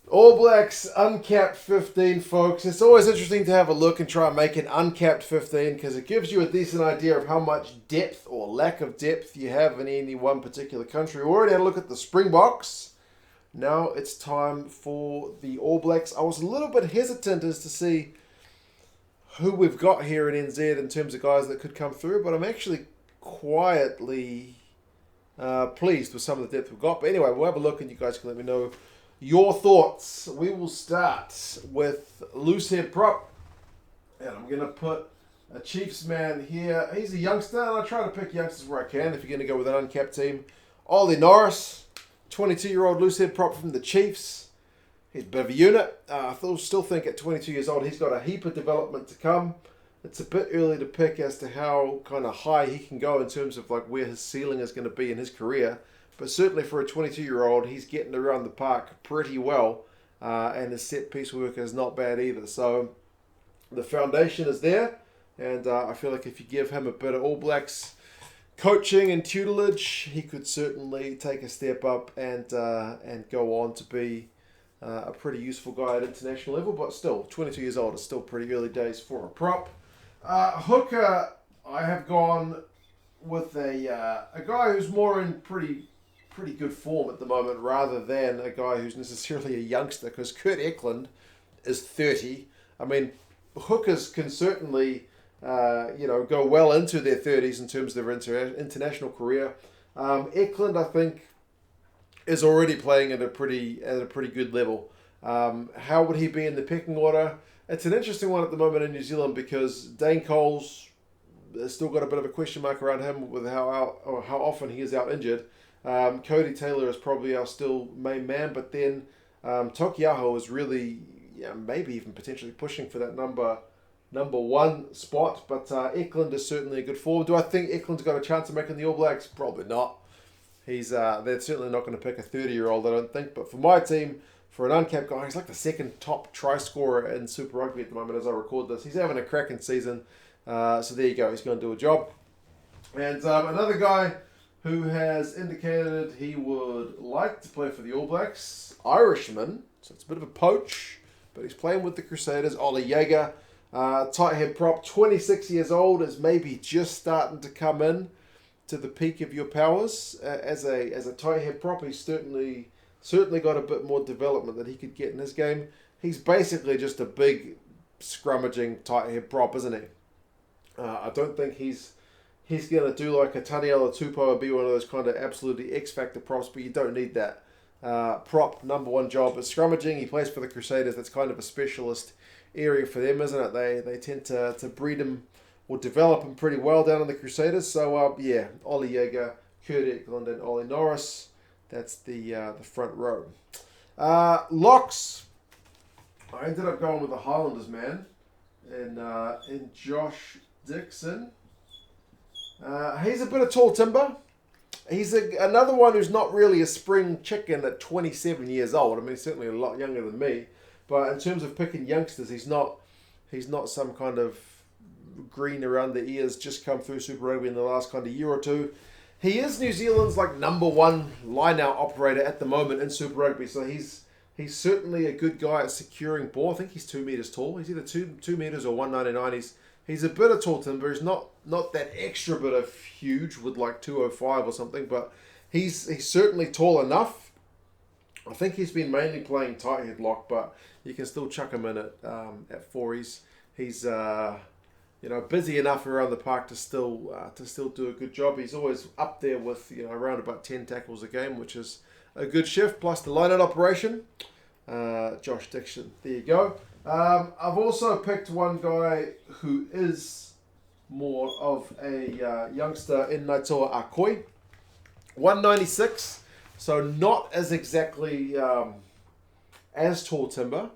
All Blacks Uncapped 15, folks. It's always interesting to have a look and try and make an Uncapped 15 because it gives you a decent idea of how much depth or lack of depth you have in any one particular country. We already had a look at the Springboks. Now it's time for the All Blacks. I was a little bit hesitant as to see who we've got here in NZ in terms of guys that could come through, but I'm actually quietly pleased with some of the depth we've got. But anyway, we'll have a look and you guys can let me know your thoughts. We will start with loose head prop. And I'm going to put a Chiefs man here. He's a youngster, and I try to pick youngsters where I can if you're going to go with an uncapped team. Ollie Norris, 22-year-old loose head prop from the Chiefs. He's a bit of a unit. I still think at 22 years old, he's got a heap of development to come. It's a bit early to pick as to how kind of high he can go in terms of like where his ceiling is going to be in his career. But certainly for a 22-year-old, he's getting around the park pretty well. And his set-piece work is not bad either. So the foundation is there. And I feel like if you give him a bit of All Blacks coaching and tutelage, he could certainly take a step up and go on to be a pretty useful guy at international level. But still, 22 years old is still pretty early days for a prop. Hooker, I have gone with a guy who's more in pretty good form at the moment rather than a guy who's necessarily a youngster, because Kurt Eklund is 30. I mean, hookers can certainly go well into their 30s in terms of their international career. Eklund, I think, is already playing at a pretty good level. How would he be in the pecking order? It's an interesting one at the moment in New Zealand because Dane Cole's still got a bit of a question mark around him with how often he is out injured. Cody Taylor is probably our still main man, but then Tokiaho is really, maybe even potentially pushing for that number one spot. But Eklund is certainly a good forward. Do I think Eklund's got a chance of making the All Blacks? Probably not. They're certainly not going to pick a 30-year-old, I don't think. But for my team, for an uncapped guy, he's like the second top try scorer in Super Rugby at the moment as I record this. He's having a cracking season. So there you go. He's going to do a job. And another guy who has indicated he would like to play for the All Blacks, Irishman, so it's a bit of a poach, but he's playing with the Crusaders, Ollie Jaeger, tight head prop, 26 years old, is maybe just starting to come in to the peak of your powers. As a tight head prop, he's certainly got a bit more development that he could get in his game. He's basically just a big scrummaging tight head prop, isn't he? I don't think he's going to do like a Taniela Tupou and be one of those kind of absolutely X-factor props, but you don't need that. Prop, number one job is scrummaging. He plays for the Crusaders. That's kind of a specialist area for them, isn't it? They tend to breed him or develop him pretty well down in the Crusaders. So, Ollie Jaeger, Kurt Eklund, and Ollie Norris. That's the front row. Locks. I ended up going with the Highlanders, man. In Josh Dixon. He's a bit of tall timber. He's another one who's not really a spring chicken at 27 years old. I mean, he's certainly a lot younger than me. But in terms of picking youngsters, he's not some kind of green around the ears, just come through Super Rugby in the last kind of year or two. He is New Zealand's like number one line-out operator at the moment in Super Rugby. So he's certainly a good guy at securing ball. I think he's 2 meters tall. He's either 2 meters or 199. He's a bit of tall timber. He's not that extra bit of huge with like 205 or something, but he's certainly tall enough. I think he's been mainly playing tight head lock, but you can still chuck him in at four. He's busy enough around the park to still do a good job. He's always up there with around about 10 tackles a game, which is a good shift. Plus the line-out operation. Josh Dixon. There you go. I've also picked one guy who is more of a youngster in Naitoa Akoi. 196, so not as exactly as tall timber.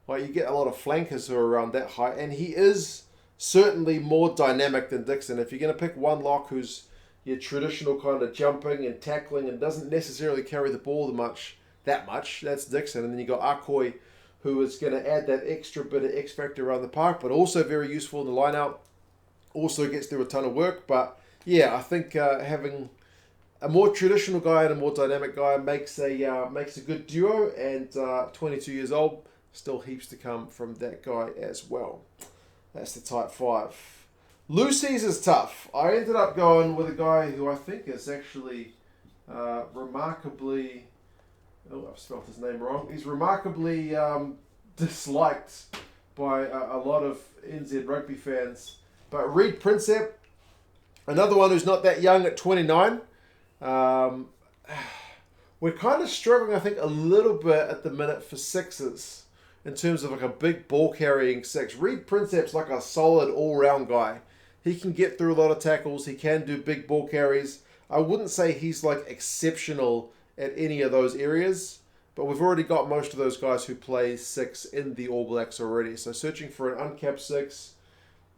Like you get a lot of flankers who are around that height, and he is certainly more dynamic than Dixon. If you're going to pick one lock who's your traditional kind of jumping and tackling and doesn't necessarily carry the ball that much, that's Dixon. And then you got Akoi, who is going to add that extra bit of X factor around the park, but also very useful in the line out. Also gets through a ton of work. But yeah, I think having a more traditional guy and a more dynamic guy makes a good duo, and 22 years old, still heaps to come from that guy as well. That's the type 5. Lucy's is tough. I ended up going with a guy who I think is actually remarkably... Oh, I've spelled his name wrong. He's remarkably disliked by a lot of NZ Rugby fans. But Reed Prinsep, another one who's not that young at 29. We're kind of struggling, I think, a little bit at the minute for sixes in terms of like a big ball carrying six. Reed Prinsep's like a solid all-round guy. He can get through a lot of tackles. He can do big ball carries. I wouldn't say he's like exceptional at any of those areas, but we've already got most of those guys who play 6 in the All Blacks already. So searching for an uncapped 6,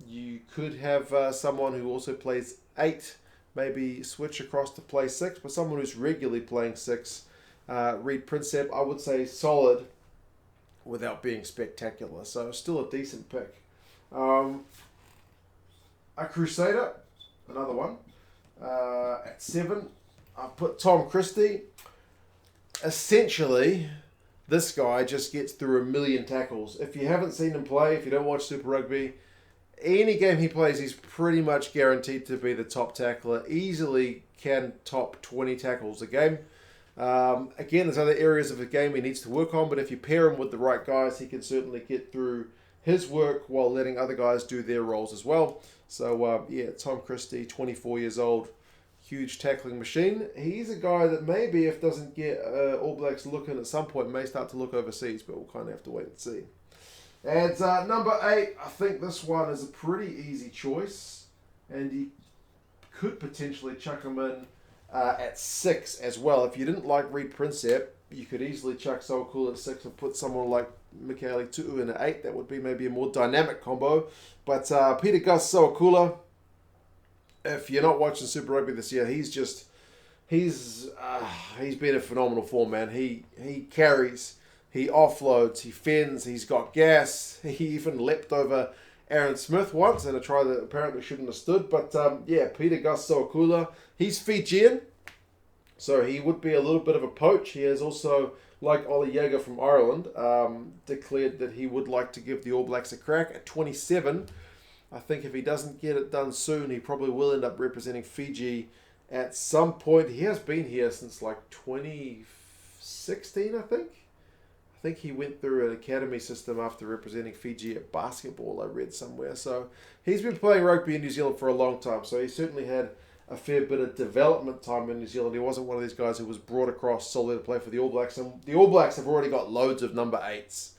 you could have someone who also plays 8, maybe switch across to play 6, but someone who's regularly playing 6. Reed Prinsep, I would say solid without being spectacular. So still a decent pick. A Crusader, another one. At 7, I've put Tom Christie. Essentially, this guy just gets through a million tackles. If you haven't seen him play, if you don't watch Super Rugby, any game he plays, he's pretty much guaranteed to be the top tackler. Easily can top 20 tackles a game. Again, there's other areas of the game he needs to work on, but if you pair him with the right guys, he can certainly get through his work while letting other guys do their roles as well. So, yeah, Tom Christie, 24 years old, huge tackling machine. He's a guy that maybe, if doesn't get All Blacks looking at some point, may start to look overseas, but we'll kind of have to wait and see. And number 8, I think this one is a pretty easy choice, and you could potentially chuck him in at 6 as well. If you didn't like Reed Prinsep, you could easily chuck So Cool at 6 and put someone like Michaeli Tu'u in at 8. That would be maybe a more dynamic combo. But Peter Gus Sowakula, if you're not watching Super Rugby this year, he's been a phenomenal form, man. He carries, he offloads, he fends, he's got gas. He even leapt over Aaron Smith once in a try that apparently shouldn't have stood. But yeah, Peter Gus Sowakula, he's Fijian, so he would be a little bit of a poach. He has also, like Ollie Jaeger from Ireland, declared that he would like to give the All Blacks a crack at 27. I think if he doesn't get it done soon, he probably will end up representing Fiji at some point. He has been here since like 2016, I think. I think he went through an academy system after representing Fiji at basketball, I read somewhere. So he's been playing rugby in New Zealand for a long time. So he certainly had a fair bit of development time in New Zealand. He wasn't one of these guys who was brought across solely to play for the All Blacks. And the All Blacks have already got loads of number 8s.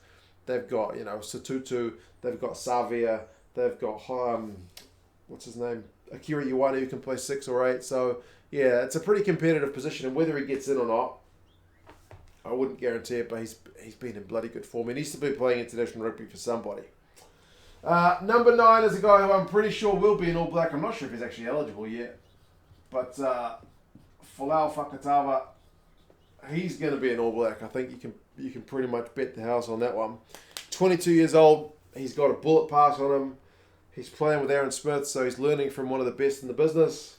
They've got, Satutu, they've got Savia, they've got, what's his name? Akira Ioane, who can play 6 or 8. So, yeah, it's a pretty competitive position. And whether he gets in or not, I wouldn't guarantee it, but he's been in bloody good form. He needs to be playing international rugby for somebody. Number 9 is a guy who I'm pretty sure will be an All Black. I'm not sure if he's actually eligible yet. But Folau Fakatava, he's going to be an All Black. I think you can pretty much bet the house on that one. 22 years old. He's got a bullet pass on him. He's playing with Aaron Smith, so he's learning from one of the best in the business.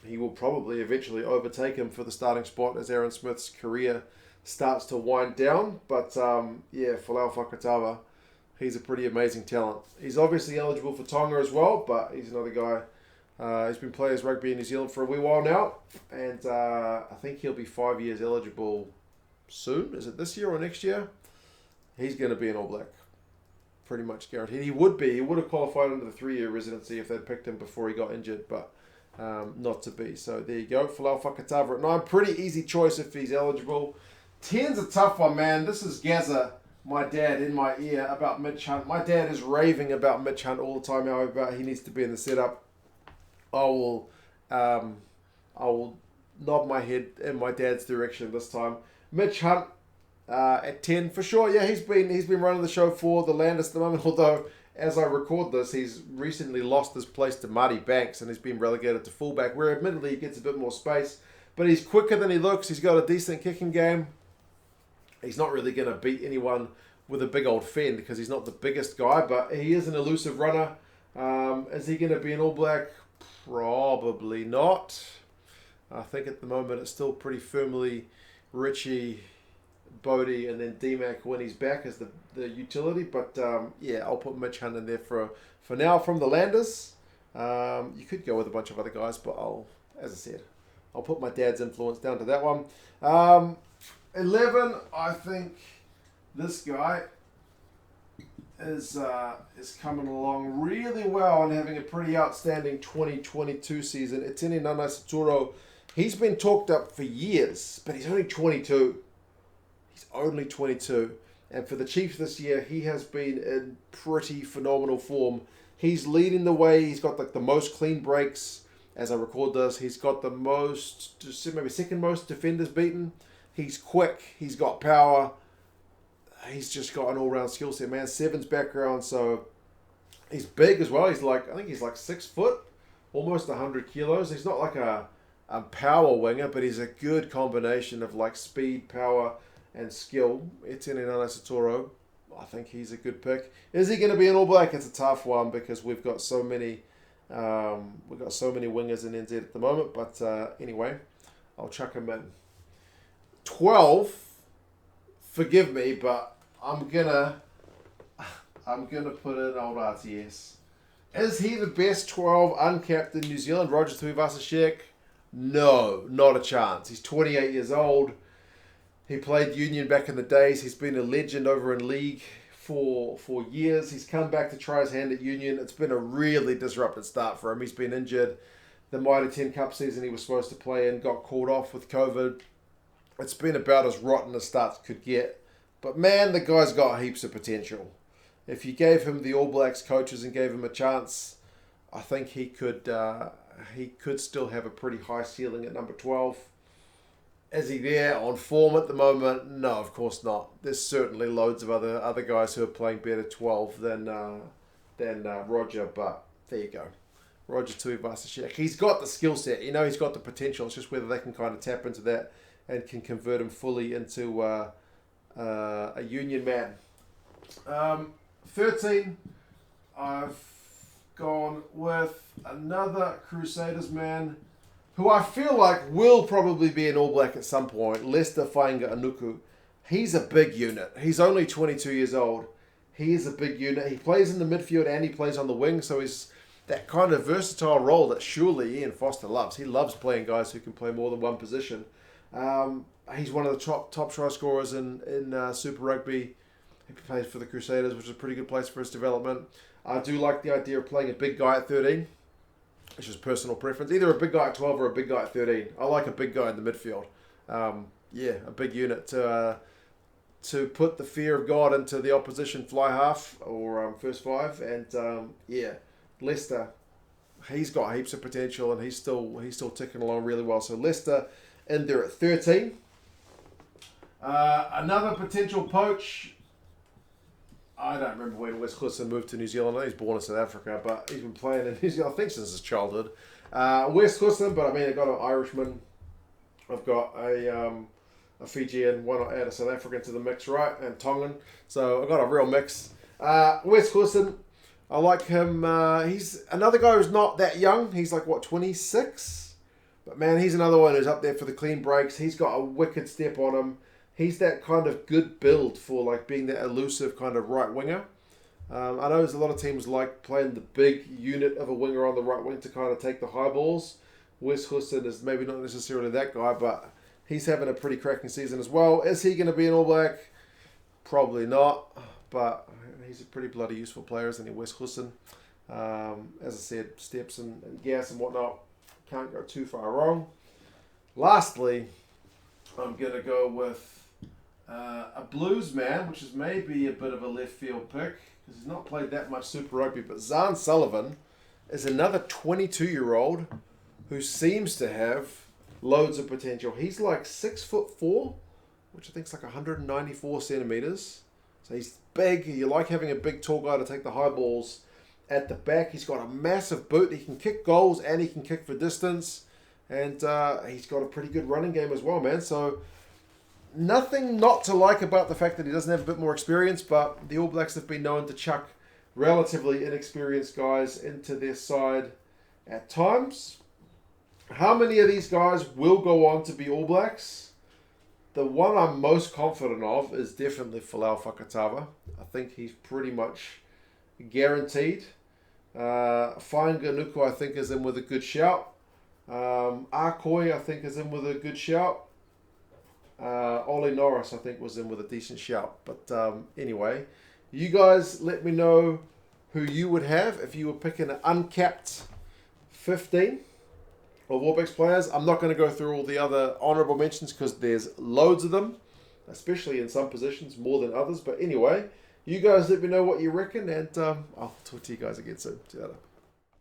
He will probably eventually overtake him for the starting spot as Aaron Smith's career starts to wind down. But yeah, Folau Fakatava, he's a pretty amazing talent. He's obviously eligible for Tonga as well, but he's another guy. He's been playing rugby in New Zealand for a wee while now, and I think he'll be 5 years eligible soon. Is it this year or next year? He's going to be an All Black. Pretty much guaranteed. He would be. He would have qualified under the 3-year residency if they'd picked him before he got injured, but not to be. So there you go. Folau Fakatava at 9. Pretty easy choice if he's eligible. 10's a tough one, man. This is Gaza, my dad, in my ear about Mitch Hunt. My dad is raving about Mitch Hunt all the time, however, he needs to be in the setup. I will nod my head in my dad's direction this time. Mitch Hunt at 10 for sure. Yeah, he's been running the show for the Landers at the moment. Although as I record this, he's recently lost his place to Marty Banks and he's been relegated to fullback, where admittedly he gets a bit more space. But he's quicker than he looks. He's got a decent kicking game. He's not really going to beat anyone with a big old fend because he's not the biggest guy, but he is an elusive runner. Is he going to be an All Black? Probably not. I think at the moment it's still pretty firmly Richie, Bodie, and then D-Mac when he's back as the utility. But yeah, I'll put Mitch Hunt in there for now from the Landers. You could go with a bunch of other guys, but as I said, I'll put my dad's influence down to that one. 11, I think this guy is coming along really well and having a pretty outstanding 2022 season. Etene Nanai-Seturo, he's been talked up for years, but he's only 22. He's only 22. And for the Chiefs this year, he has been in pretty phenomenal form. He's leading the way. He's got like the most clean breaks as I record this. He's got the most, maybe second most defenders beaten. He's quick. He's got power. He's just got an all-round skill set, man. Sevens background, so he's big as well. I think he's like 6 foot, almost 100 kilos. He's not like a power winger, but he's a good combination of like speed, power, and skill. Etene Nanai-Seturo, I think he's a good pick. Is he going to be an All Black? It's a tough one because we've got so many wingers in NZ at the moment. But anyway, I'll chuck him in. 12. Forgive me, but I'm gonna put in old RTS. Is he the best 12 uncapped in New Zealand? Roger Tuivasa-Sheck? No, not a chance. He's 28 years old. He played Union back in the days. He's been a legend over in League for years. He's come back to try his hand at Union. It's been a really disrupted start for him. He's been injured. The Mitre 10 Cup season he was supposed to play in got called off with COVID. It's been about as rotten a start could get. But man, the guy's got heaps of potential. If you gave him the All Blacks coaches and gave him a chance, I think he could still have a pretty high ceiling at number 12. Is he there on form at the moment? No, of course not. There's certainly loads of other guys who are playing better 12 than Roger, but there you go. Roger Tuivasa-Sheck. He's got the skill set. He's got the potential. It's just whether they can kind of tap into that and can convert him fully into a Union man. 13, I've gone with another Crusaders man who I feel like will probably be an All Black at some point, Lester Fainga-Anuku. He's a big unit. He's only 22 years old. He is a big unit. He plays in the midfield and he plays on the wing, so he's that kind of versatile role that surely Ian Foster loves. He loves playing guys who can play more than one position. He's one of the top try scorers in Super Rugby. He plays for the Crusaders, which is a pretty good place for his development. I do like the idea of playing a big guy at 13. It's just personal preference. Either a big guy at 12 or a big guy at 13. I like a big guy in the midfield. A big unit to put the fear of God into the opposition fly half or first five. And Lester, he's got heaps of potential and he's still ticking along really well. So Lester in there at 13. Another potential poach. I don't remember when Wes Clisson moved to New Zealand. I know he's born in South Africa, but he's been playing in New Zealand, I think, since his childhood. Wes Clisson, but I mean, I've got an Irishman. I've got a Fijian, why not add a South African to the mix, right? And Tongan. So I've got a real mix. Wes Clisson, I like him. He's another guy who's not that young. He's like, 26? But man, he's another one who's up there for the clean breaks. He's got a wicked step on him. He's that kind of good build for like being that elusive kind of right winger. I know there's a lot of teams like playing the big unit of a winger on the right wing to kind of take the high balls. Wes Clisson is maybe not necessarily that guy, but he's having a pretty cracking season as well. Is he going to be an All Black? Probably not, but he's a pretty bloody useful player, isn't he, Wes Clisson? As I said, steps and gas and whatnot. Can't go too far wrong. Lastly, I'm going to go with a Blues man, which is maybe a bit of a left field pick because he's not played that much Super Rugby, but Zahn Sullivan is another 22-year-old who seems to have loads of potential. He's like 6'4", which I think is like 194 centimeters. So he's big. You like having a big tall guy to take the high balls at the back. He's got a massive boot. He can kick goals and he can kick for distance. And he's got a pretty good running game as well, man. So nothing not to like about the fact that he doesn't have a bit more experience, but the All Blacks have been known to chuck relatively inexperienced guys into their side at times. How many of these guys will go on to be All Blacks? The one I'm most confident of is definitely Folau Fakatava. I think he's pretty much guaranteed. Fainganuku, I think, is in with a good shout. Arkoi, I think, is in with a good shout. Ollie Norris, I think, was in with a decent shout. But anyway, you guys let me know who you would have if you were picking an uncapped 15 of All Blacks players. I'm not going to go through all the other honourable mentions because there's loads of them, especially in some positions more than others. But anyway, you guys let me know what you reckon, and I'll talk to you guys again soon. See you later.